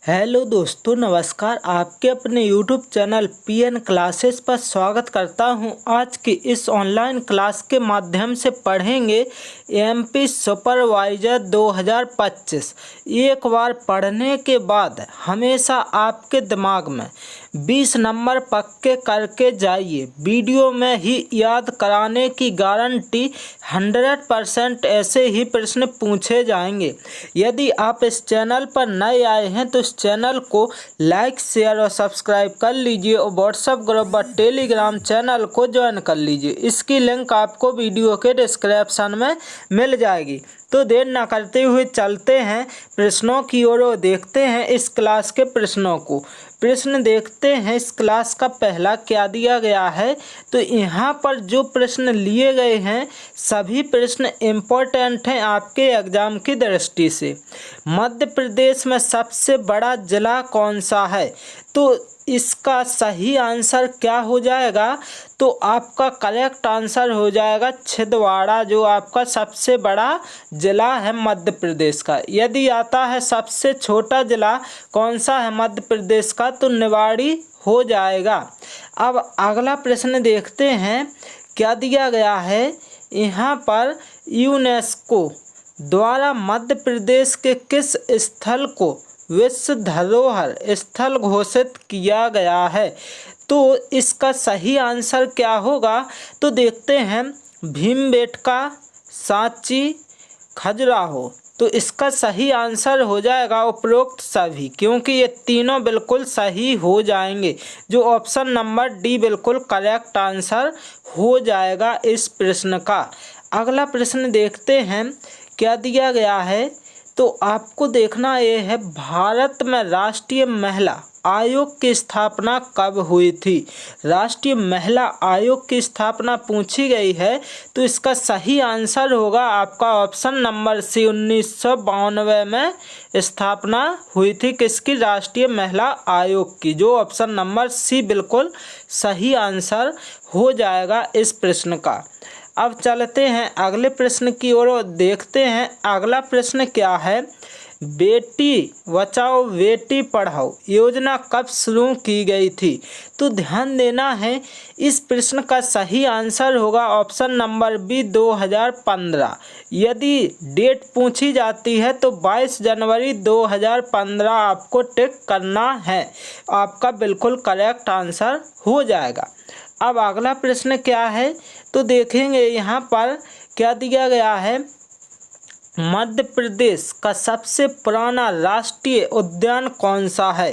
Hello दोस्तों, नमस्कार। आपके अपने यूट्यूब चैनल पीएन क्लासेस पर स्वागत करता हूं। आज की इस ऑनलाइन क्लास के माध्यम से पढ़ेंगे एमपी सुपरवाइजर 2025। एक बार पढ़ने के बाद हमेशा आपके दिमाग में 20 नंबर पक्के करके जाइए। वीडियो में ही याद कराने की गारंटी 100% ऐसे ही प्रश्न पूछे जाएंगे। यदि आप इस चैनल पर नए आए हैं तो इस चैनल को लाइक, शेयर और सब्सक्राइब कर लीजिए और व्हाट्सएप ग्रुप और टेलीग्राम चैनल को ज्वाइन कर लीजिए। इसकी लिंक आपको वीडियो के डिस्क्रिप्शन में मिल जाएगी। तो देर ना करते हुए चलते हैं प्रश्नों की ओर और देखते हैं इस क्लास के प्रश्नों को। प्रश्न देखते हैं इस क्लास का पहला क्या दिया गया है। तो यहाँ पर जो प्रश्न लिए गए हैं सभी प्रश्न इम्पोर्टेंट हैं आपके एग्जाम की दृष्टि से। मध्य प्रदेश में सबसे बड़ा जिला कौन सा है? तो इसका सही आंसर क्या हो जाएगा? तो आपका करेक्ट आंसर हो जाएगा छिंदवाड़ा, जो आपका सबसे बड़ा जिला है मध्य प्रदेश का। यदि आता है सबसे छोटा जिला कौन सा है मध्य प्रदेश का, तो निवाड़ी हो जाएगा। अब अगला प्रश्न देखते हैं क्या दिया गया है। यहाँ पर यूनेस्को द्वारा मध्य प्रदेश के किस स्थल को विश्व धरोहर स्थल घोषित किया गया है? तो इसका सही आंसर क्या होगा? तो देखते हैं भीमबेटका, सांची, खजुराहो। तो इसका सही आंसर हो जाएगा उपरोक्त सभी, क्योंकि ये तीनों बिल्कुल सही हो जाएंगे। जो ऑप्शन नंबर डी बिल्कुल करेक्ट आंसर हो जाएगा इस प्रश्न का। अगला प्रश्न देखते हैं क्या दिया गया है। तो आपको देखना ये है, भारत में राष्ट्रीय महिला आयोग की स्थापना कब हुई थी? राष्ट्रीय महिला आयोग की स्थापना पूछी गई है। तो इसका सही आंसर होगा आपका ऑप्शन नंबर सी, 1992 में स्थापना हुई थी किसकी? राष्ट्रीय महिला आयोग की। जो ऑप्शन नंबर सी बिल्कुल सही आंसर हो जाएगा इस प्रश्न का। अब चलते हैं अगले प्रश्न की ओर और देखते हैं अगला प्रश्न क्या है। बेटी बचाओ बेटी पढ़ाओ योजना कब शुरू की गई थी? तो ध्यान देना है, इस प्रश्न का सही आंसर होगा ऑप्शन नंबर बी, 2015। यदि डेट पूछी जाती है तो 22 जनवरी 2015 आपको टिक करना है। आपका बिल्कुल करेक्ट आंसर हो जाएगा। अब अगला प्रश्न क्या है तो देखेंगे यहाँ पर क्या दिया गया है। मध्य प्रदेश का सबसे पुराना राष्ट्रीय उद्यान कौन सा है?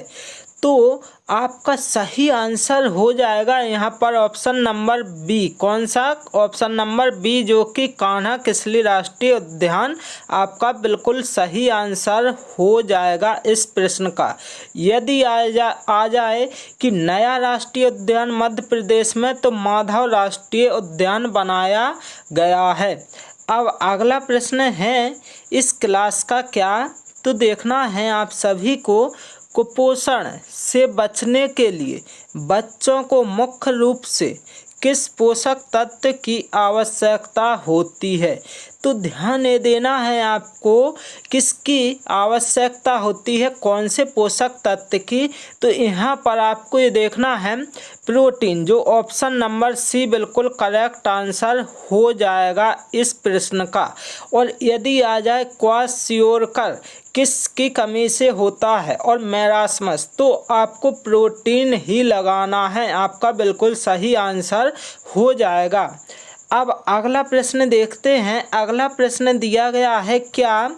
तो आपका सही आंसर हो जाएगा यहाँ पर ऑप्शन नंबर बी। कौन सा? ऑप्शन नंबर बी, जो कि कान्हा किसली राष्ट्रीय उद्यान आपका बिल्कुल सही आंसर हो जाएगा इस प्रश्न का। यदि आ जाए कि नया राष्ट्रीय उद्यान मध्य प्रदेश में, तो माधव राष्ट्रीय उद्यान बनाया गया है। अब अगला प्रश्न है इस क्लास का क्या, तो देखना है आप सभी को। कुपोषण से बचने के लिए बच्चों को मुख्य रूप से किस पोषक तत्व की आवश्यकता होती है? तो ध्यान ये देना है आपको, किसकी आवश्यकता होती है, कौन से पोषक तत्व की? तो यहाँ पर आपको ये देखना है प्रोटीन। जो ऑप्शन नंबर सी बिल्कुल करेक्ट आंसर हो जाएगा इस प्रश्न का। और यदि आ जाए क्वाशियोरकर किसकी कमी से होता है और मैरास्मस, तो आपको प्रोटीन ही लगाना है। आपका बिल्कुल सही आंसर हो जाएगा। अब अगला प्रश्न देखते हैं। अगला प्रश्न दिया गया है क्या,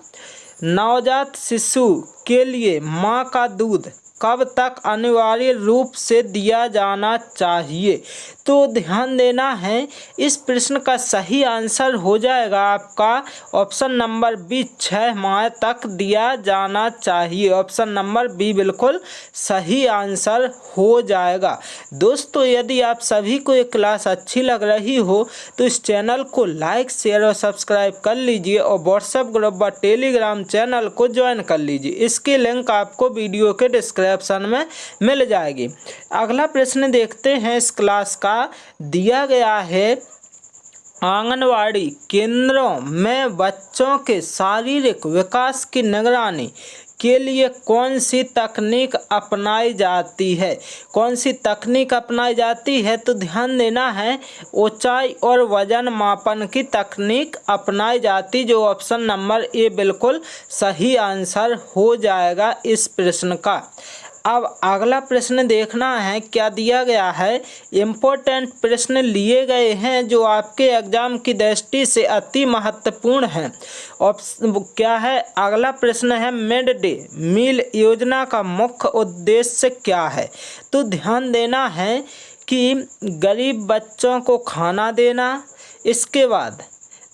नवजात शिशु के लिए माँ का दूध कब तक अनिवार्य रूप से दिया जाना चाहिए? तो ध्यान देना है, इस प्रश्न का सही आंसर हो जाएगा आपका ऑप्शन नंबर बी, 6 माह तक दिया जाना चाहिए। ऑप्शन नंबर बी बिल्कुल सही आंसर हो जाएगा। दोस्तों, यदि आप सभी को ये क्लास अच्छी लग रही हो तो इस चैनल को लाइक, शेयर और सब्सक्राइब कर लीजिए और व्हाट्सएप ग्रुप व टेलीग्राम चैनल को ज्वाइन कर लीजिए। इसकी लिंक आपको वीडियो के डिस्क्रिप्शन में मिल जाएगी। अगला प्रश्न देखते हैं इस क्लास का। दिया गया है, आंगनवाड़ी केंद्रों में बच्चों के शारीरिक विकास की निगरानी के लिए कौन सी तकनीक अपनाई जाती है? कौन सी तकनीक अपनाई जाती है? तो ध्यान देना है, ऊंचाई और वजन मापन की तकनीक अपनाई जाती, जो ऑप्शन नंबर ए बिल्कुल सही आंसर हो जाएगा इस प्रश्न का। अब अगला प्रश्न देखना है क्या दिया गया है। इम्पोर्टेंट प्रश्न लिए गए हैं जो आपके एग्जाम की दृष्टि से अति महत्वपूर्ण हैं। ऑप्शन क्या है? अगला प्रश्न है, मिड डे मील योजना का मुख्य उद्देश्य क्या है? तो ध्यान देना है कि गरीब बच्चों को खाना देना। इसके बाद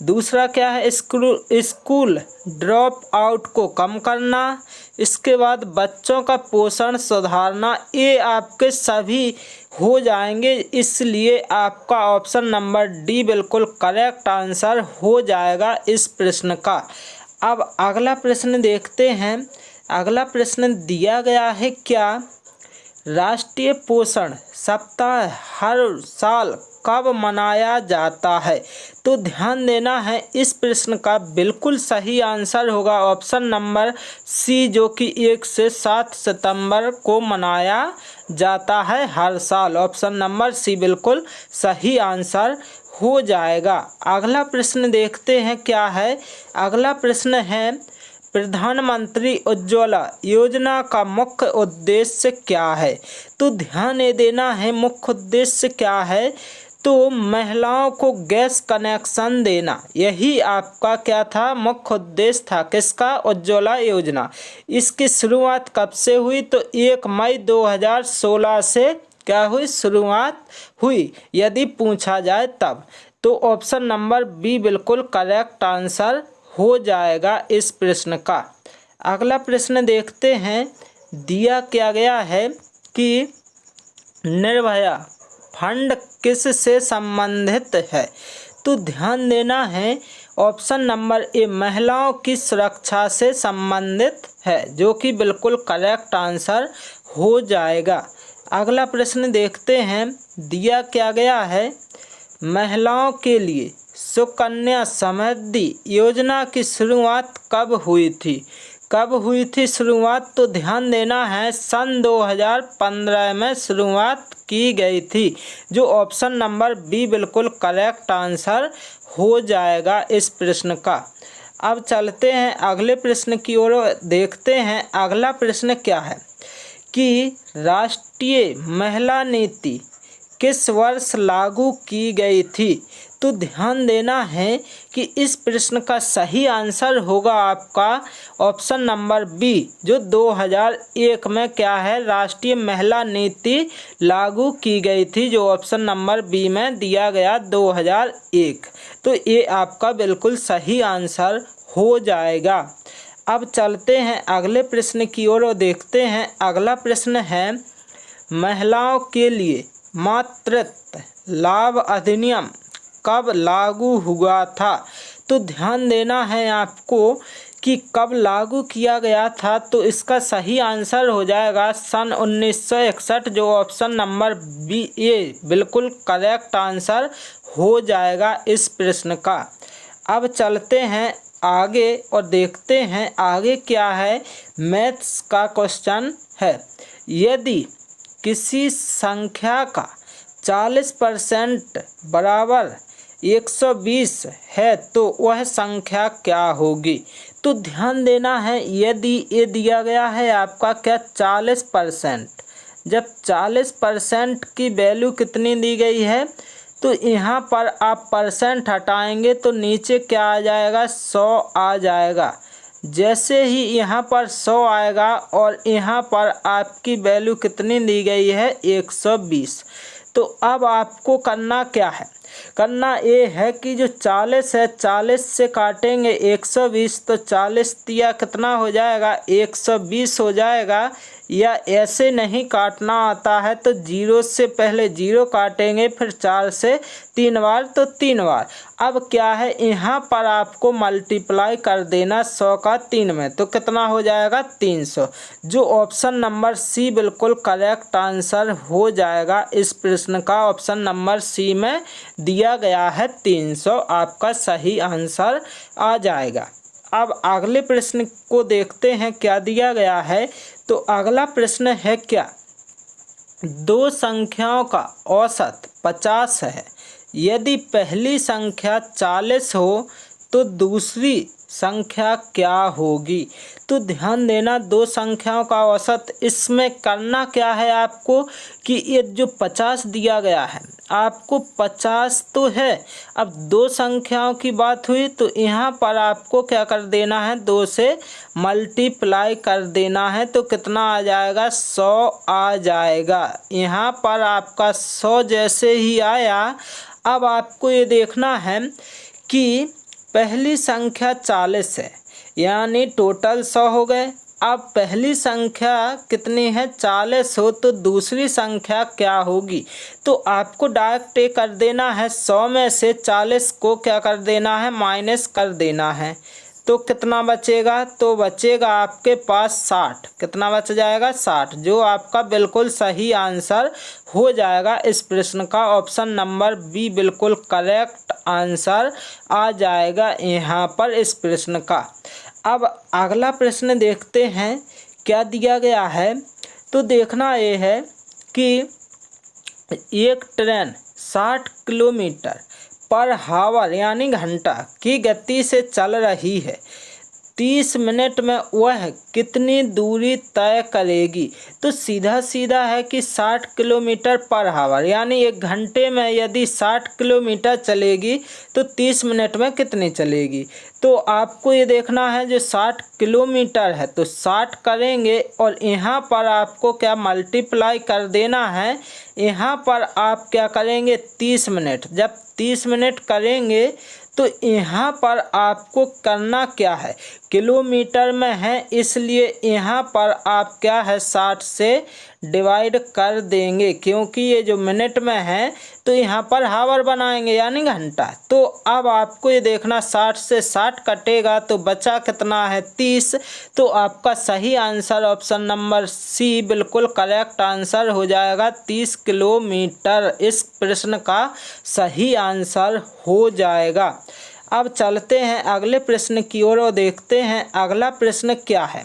दूसरा क्या है? स्कूल ड्रॉप आउट को कम करना। इसके बाद बच्चों का पोषण सुधारना। ये आपके सभी हो जाएंगे, इसलिए आपका ऑप्शन नंबर डी बिल्कुल करेक्ट आंसर हो जाएगा इस प्रश्न का। अब अगला प्रश्न देखते हैं। अगला प्रश्न दिया गया है क्या? राष्ट्रीय पोषण सप्ताह हर साल कब मनाया जाता है? तो ध्यान देना है, इस प्रश्न का बिल्कुल सही आंसर होगा ऑप्शन नंबर सी, जो कि 1 से 7 सितंबर को मनाया जाता है हर साल। ऑप्शन नंबर सी बिल्कुल सही आंसर हो जाएगा। अगला प्रश्न देखते हैं क्या है। अगला प्रश्न है, प्रधानमंत्री उज्ज्वला योजना का मुख्य उद्देश्य क्या है? तो ध्यान ये देना है, मुख्य उद्देश्य क्या है? तो महिलाओं को गैस कनेक्शन देना, यही आपका क्या था? मुख्य उद्देश्य था किसका? उज्ज्वला योजना। इसकी शुरुआत कब से हुई? तो 1 मई 2016 से क्या हुई? शुरुआत हुई, यदि पूछा जाए तब। तो ऑप्शन नंबर बी बिल्कुल करेक्ट आंसर हो जाएगा इस प्रश्न का। अगला प्रश्न देखते हैं। दिया क्या गया है कि निर्भया फंड किस से संबंधित है? तो ध्यान देना है, ऑप्शन नंबर ए महिलाओं की सुरक्षा से संबंधित है, जो कि बिल्कुल करेक्ट आंसर हो जाएगा। अगला प्रश्न देखते हैं। दिया क्या गया है? महिलाओं के लिए सुकन्या समृद्धि योजना की शुरुआत कब हुई थी? कब हुई थी शुरुआत? तो ध्यान देना है, सन 2015 में शुरुआत की गई थी, जो ऑप्शन नंबर बी बिल्कुल करेक्ट आंसर हो जाएगा इस प्रश्न का। अब चलते हैं अगले प्रश्न की ओर, देखते हैं अगला प्रश्न क्या है कि राष्ट्रीय महिला नीति किस वर्ष लागू की गई थी? तो ध्यान देना है कि इस प्रश्न का सही आंसर होगा आपका ऑप्शन नंबर बी, जो 2001 में क्या है? राष्ट्रीय महिला नीति लागू की गई थी, जो ऑप्शन नंबर बी में दिया गया 2001। तो ये आपका बिल्कुल सही आंसर हो जाएगा। अब चलते हैं अगले प्रश्न की ओर और देखते हैं। अगला प्रश्न है, महिलाओं के लिए मातृत्व लाभ अधिनियम कब लागू हुआ था? तो ध्यान देना है आपको कि कब लागू किया गया था। तो इसका सही आंसर हो जाएगा सन 1961, जो ऑप्शन नंबर बी ए बिल्कुल करेक्ट आंसर हो जाएगा इस प्रश्न का। अब चलते हैं आगे और देखते हैं आगे क्या है। मैथ्स का क्वेश्चन है, यदि किसी संख्या का 40% बराबर 120 है तो वह संख्या क्या होगी? तो ध्यान देना है, यदि ये दिया गया है आपका क्या 40%, जब 40% की वैल्यू कितनी दी गई है, तो यहाँ पर आप परसेंट हटाएंगे तो नीचे क्या आ जाएगा? 100 आ जाएगा। जैसे ही यहाँ पर 100 आएगा और यहाँ पर आपकी वैल्यू कितनी दी गई है? 120। तो अब आपको करना क्या है? करना ये है कि जो 40 है, 40 से काटेंगे 120, तो 40 तिया कितना हो जाएगा? 120 हो जाएगा। या ऐसे नहीं काटना आता है तो 0 से पहले 0 काटेंगे, फिर 4 से 3 बार, तो 3 बार। अब क्या है, यहाँ पर आपको मल्टीप्लाई कर देना 100 का 3 में, तो कितना हो जाएगा? 300, जो ऑप्शन नंबर सी बिल्कुल करेक्ट आंसर हो जाएगा इस प्रश्न का। ऑप्शन नंबर सी में दिया गया है 300, आपका सही आंसर आ जाएगा। अब अगले प्रश्न को देखते हैं क्या दिया गया है। तो अगला प्रश्न है क्या, दो संख्याओं का औसत 50 है, यदि पहली संख्या 40 हो तो दूसरी संख्या क्या होगी। तो ध्यान देना, दो संख्याओं का औसत, इसमें करना क्या है आपको कि ये जो 50 दिया गया है आपको 50 तो है, अब दो संख्याओं की बात हुई तो यहाँ पर आपको क्या कर देना है, 2 से मल्टीप्लाई कर देना है। तो कितना आ जाएगा, 100 आ जाएगा। यहाँ पर आपका 100 जैसे ही आया, अब आपको ये देखना है कि पहली संख्या 40 है, यानी टोटल 100 हो गए। अब पहली संख्या कितनी है, 40 हो तो दूसरी संख्या क्या होगी। तो आपको डायरेक्ट ये कर देना है, 100 में से 40 को क्या कर देना है, माइनस कर देना है। तो कितना बचेगा, तो बचेगा आपके पास 60। कितना बच जाएगा, 60, जो आपका बिल्कुल सही आंसर हो जाएगा इस प्रश्न का। ऑप्शन नंबर बी बिल्कुल करेक्ट आंसर आ जाएगा यहाँ पर इस प्रश्न का। अब अगला प्रश्न देखते हैं क्या दिया गया है। तो देखना ये है कि एक ट्रेन 60 किलोमीटर पर हावर यानी घंटा की गति से चल रही है, 30 मिनट में वह कितनी दूरी तय करेगी। तो सीधा सीधा है कि 60 किलोमीटर पर हावर, यानी एक घंटे में यदि 60 किलोमीटर चलेगी तो 30 मिनट में कितनी चलेगी। तो आपको ये देखना है, जो 60 किलोमीटर है तो 60 करेंगे और यहाँ पर आपको क्या मल्टीप्लाई कर देना है। यहाँ पर आप क्या करेंगे, 30 मिनट, जब 30 मिनट करेंगे तो यहाँ पर आपको करना क्या है, किलोमीटर में है इसलिए यहाँ पर आप क्या है 60 से डिवाइड कर देंगे, क्योंकि ये जो मिनट में है तो यहाँ पर हावर बनाएंगे यानी घंटा। तो अब आपको ये देखना 60 से 60 कटेगा तो बचा कितना है, 30। तो आपका सही आंसर ऑप्शन नंबर सी बिल्कुल करेक्ट आंसर हो जाएगा, 30 किलोमीटर इस प्रश्न का सही आंसर हो जाएगा। अब चलते हैं अगले प्रश्न की ओर और देखते हैं अगला प्रश्न क्या है।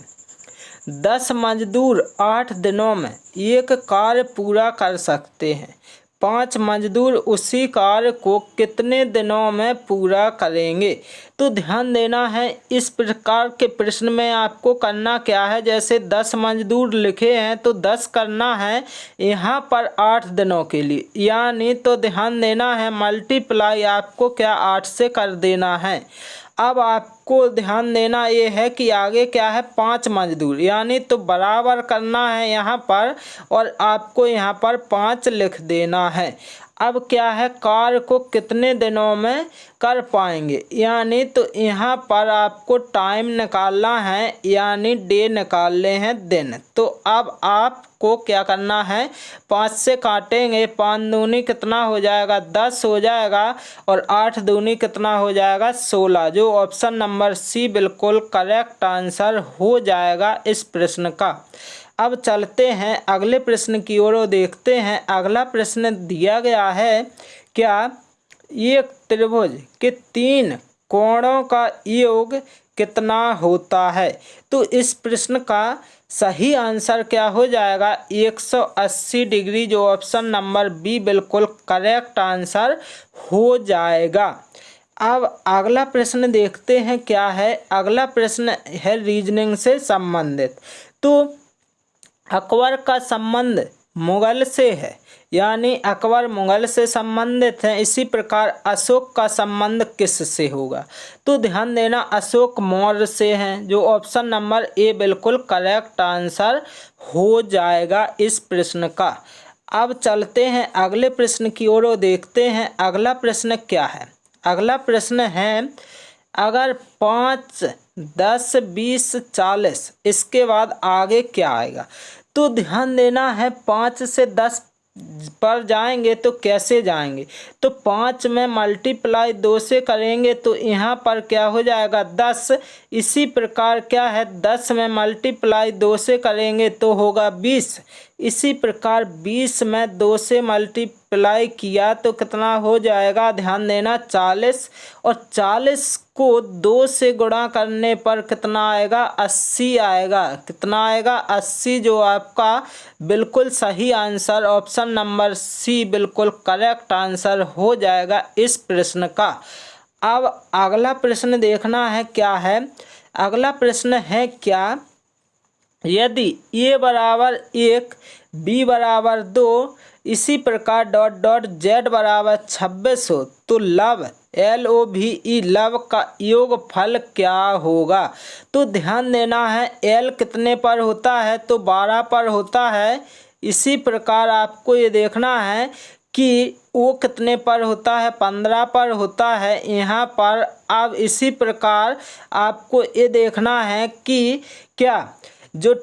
10 मजदूर 8 दिनों में एक कार्य पूरा कर सकते हैं, 5 मजदूर उसी कार्य को कितने दिनों में पूरा करेंगे। तो ध्यान देना है, इस प्रकार के प्रश्न में आपको करना क्या है, जैसे 10 मजदूर लिखे हैं तो 10 करना है यहाँ पर 8 दिनों के लिए, यानी तो ध्यान देना है मल्टीप्लाई आपको क्या 8 से कर देना है। अब आपको ध्यान देना ये है कि आगे क्या है, 5 मजदूर, यानी तो बराबर करना है यहाँ पर और आपको यहाँ पर 5 लिख देना है। अब क्या है, कार्य को कितने दिनों में कर पाएंगे, यानी तो यहाँ पर आपको टाइम निकालना है, यानी डे निकालने हैं दिन। तो अब आपको क्या करना है, 5 से काटेंगे, 5 दूनी कितना हो जाएगा, 10 हो जाएगा और 8 दूनी कितना हो जाएगा, 16, जो ऑप्शन नंबर सी बिल्कुल करेक्ट आंसर हो जाएगा इस प्रश्न का। अब चलते हैं अगले प्रश्न की ओर और देखते हैं अगला प्रश्न दिया गया है क्या, एक त्रिभुज के 3 कोणों का योग कितना होता है। तो इस प्रश्न का सही आंसर क्या हो जाएगा, 180 डिग्री, जो ऑप्शन नंबर बी बिल्कुल करेक्ट आंसर हो जाएगा। अब अगला प्रश्न देखते हैं क्या है। अगला प्रश्न है रीजनिंग से संबंधित। तो अकबर का संबंध मुगल से है, यानी अकबर मुगल से संबंधित हैं, इसी प्रकार अशोक का संबंध किस से होगा। तो ध्यान देना, अशोक मौर्य से हैं, जो ऑप्शन नंबर ए बिल्कुल करेक्ट आंसर हो जाएगा इस प्रश्न का। अब चलते हैं अगले प्रश्न की ओर और देखते हैं अगला प्रश्न क्या है। अगला प्रश्न है, अगर 5, 10, 20, 40 इसके बाद आगे क्या आएगा। तो ध्यान देना है, 5 से 10 पर जाएंगे तो कैसे जाएंगे, तो 5 में मल्टीप्लाई 2 से करेंगे तो यहाँ पर क्या हो जाएगा 10। इसी प्रकार क्या है, 10 में मल्टीप्लाई 2 से करेंगे तो होगा 20। इसी प्रकार 20 में 2 से मल्टीप्लाई किया तो कितना हो जाएगा, ध्यान देना 40, और 40 को 2 से गुणा करने पर कितना आएगा, 80 आएगा। कितना आएगा, 80, जो आपका बिल्कुल सही आंसर ऑप्शन नंबर सी बिल्कुल करेक्ट आंसर हो जाएगा इस प्रश्न का। अब अगला प्रश्न देखना है क्या है। अगला प्रश्न है क्या, यदि a बराबर 1, b बराबर 2, इसी प्रकार डॉट डॉट z बराबर 26 हो तो लव LOVE लव का योगफल क्या होगा। तो ध्यान देना है, l कितने पर होता है, तो 12 पर होता है। इसी प्रकार आपको ये देखना है कि वो कितने पर होता है, 15 पर होता है यहाँ पर। अब इसी प्रकार आपको ये देखना है कि क्या जो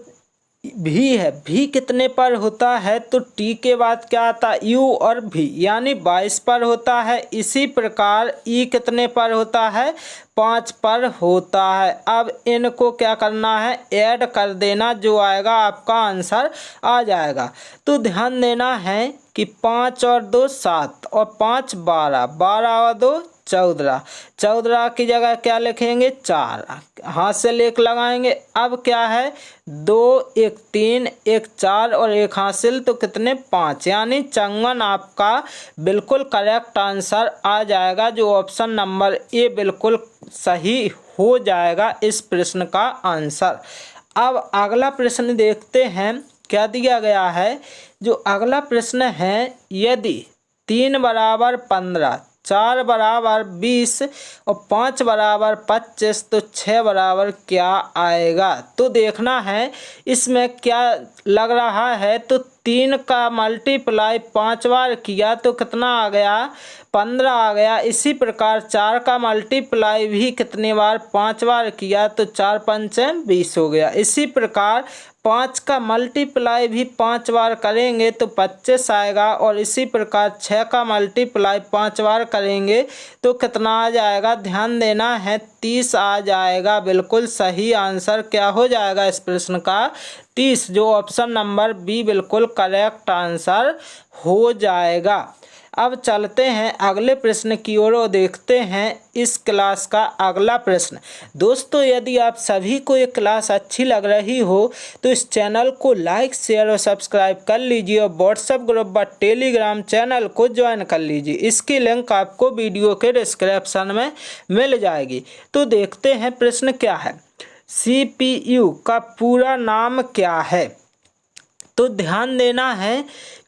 भी है, भी कितने पर होता है, तो टी के बाद क्या आता है, यू और भी, यानी 22 पर होता है। इसी प्रकार ई कितने पर होता है, 5 पर होता है। अब इनको क्या करना है, ऐड कर देना, जो आएगा आपका आंसर आ जाएगा। तो ध्यान देना है कि 5 और 2 7 और 5 12, 12 और 2 14, 14 की जगह क्या लिखेंगे, 4, हाथ से लेख लगाएंगे। अब क्या है, 2 1 3 1 4 और 1 हासिल, तो कितने 5, यानी 54 आपका बिल्कुल करेक्ट आंसर आ जाएगा, जो ऑप्शन नंबर ए बिल्कुल सही हो जाएगा इस प्रश्न का आंसर। अब अगला प्रश्न देखते हैं क्या दिया गया है। जो अगला प्रश्न है, यदि 3 बराबर 15, 4 बराबर 20 और 5 बराबर 25 तो 6 बराबर क्या आएगा। तो देखना है इसमें क्या लग रहा है, तो 3 का मल्टीप्लाई 5 बार किया तो कितना आ गया, 15 आ गया। इसी प्रकार 4 का मल्टीप्लाई भी कितने बार, 5 बार किया तो 4 5 20 हो गया। इसी प्रकार 5 का मल्टीप्लाई भी 5 बार करेंगे तो 25 आएगा, और इसी प्रकार 6 का मल्टीप्लाई 5 बार करेंगे तो कितना आ जाएगा, ध्यान देना है 30 आ जाएगा। बिल्कुल सही आंसर क्या हो जाएगा इस प्रश्न का, 30, जो ऑप्शन नंबर बी बिल्कुल करेक्ट आंसर हो जाएगा। अब चलते हैं अगले प्रश्न की ओर और देखते हैं इस क्लास का अगला प्रश्न। दोस्तों, यदि आप सभी को ये क्लास अच्छी लग रही हो तो इस चैनल को लाइक शेयर और सब्सक्राइब कर लीजिए, और व्हाट्सएप ग्रुप व टेलीग्राम चैनल को ज्वाइन कर लीजिए। इसकी लिंक आपको वीडियो के डिस्क्रिप्शन में मिल जाएगी। तो देखते हैं प्रश्न क्या है, CPU का पूरा नाम क्या है। तो ध्यान देना है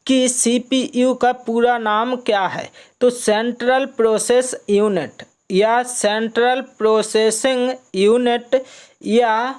कि CPU का पूरा नाम क्या है, तो सेंट्रल प्रोसेस यूनिट या सेंट्रल प्रोसेसिंग यूनिट या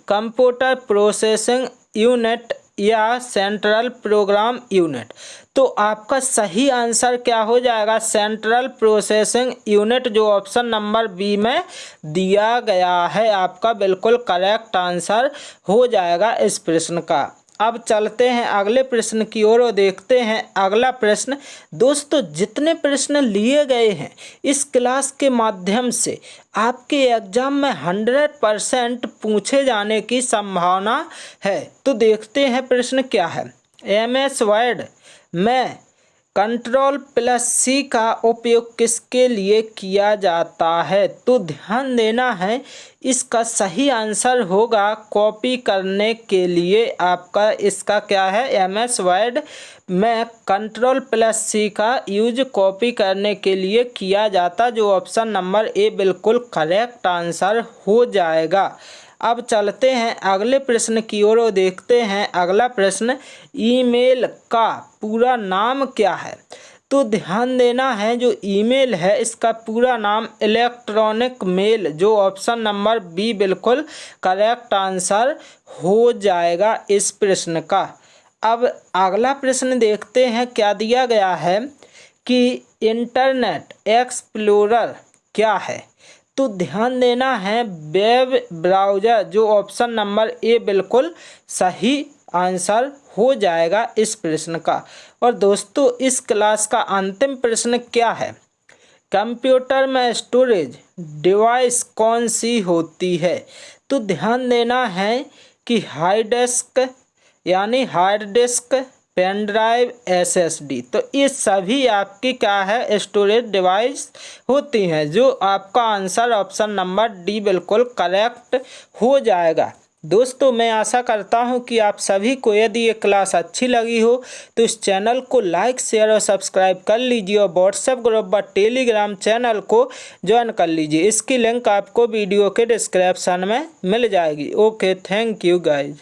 कंप्यूटर प्रोसेसिंग यूनिट या सेंट्रल प्रोग्राम यूनिट। तो आपका सही आंसर क्या हो जाएगा, सेंट्रल प्रोसेसिंग यूनिट, जो ऑप्शन नंबर बी में दिया गया है, आपका बिल्कुल करेक्ट आंसर हो जाएगा इस प्रश्न का। अब चलते हैं अगले प्रश्न की ओर और देखते हैं अगला प्रश्न। दोस्तों, जितने प्रश्न लिए गए हैं इस क्लास के माध्यम से आपके एग्जाम में 100% पूछे जाने की संभावना है। तो देखते हैं प्रश्न क्या है। MS वर्ड में Ctrl+C का उपयोग किसके लिए किया जाता है। तो ध्यान देना है, इसका सही आंसर होगा कॉपी करने के लिए। आपका इसका क्या है, MS वर्ड में Ctrl+C का यूज कॉपी करने के लिए किया जाता, जो ऑप्शन नंबर ए बिल्कुल करेक्ट आंसर हो जाएगा। अब चलते हैं अगले प्रश्न की ओर और देखते हैं अगला प्रश्न, ईमेल का पूरा नाम क्या है। तो ध्यान देना है, जो ईमेल है इसका पूरा नाम इलेक्ट्रॉनिक मेल, जो ऑप्शन नंबर बी बिल्कुल करेक्ट आंसर हो जाएगा इस प्रश्न का। अब अगला प्रश्न देखते हैं क्या दिया गया है कि इंटरनेट एक्सप्लोरर क्या है। तो ध्यान देना है, वेब ब्राउज़र, जो ऑप्शन नंबर ए बिल्कुल सही आंसर हो जाएगा इस प्रश्न का। और दोस्तों, इस क्लास का अंतिम प्रश्न क्या है, कंप्यूटर में स्टोरेज डिवाइस कौन सी होती है। तो ध्यान देना है कि हार्ड डिस्क यानी hard disk, pen drive, SSD। तो ये सभी आपकी क्या है, स्टोरेज डिवाइस होती हैं। जो आपका आंसर ऑप्शन नंबर डी बिल्कुल करेक्ट हो जाएगा। दोस्तों मैं आशा करता हूं कि आप सभी को यदि ये क्लास अच्छी लगी हो तो इस चैनल को लाइक, शेयर और सब्सक्राइब कर लीजिए और व्हाट्सएप ग्रुप व टेलीग्राम चैनल को ज्वाइन कर लीजिए। इसकी लिंक आपको वीडियो के डिस्क्रिप्शन में मिल जाएगी। Okay, thank you guys.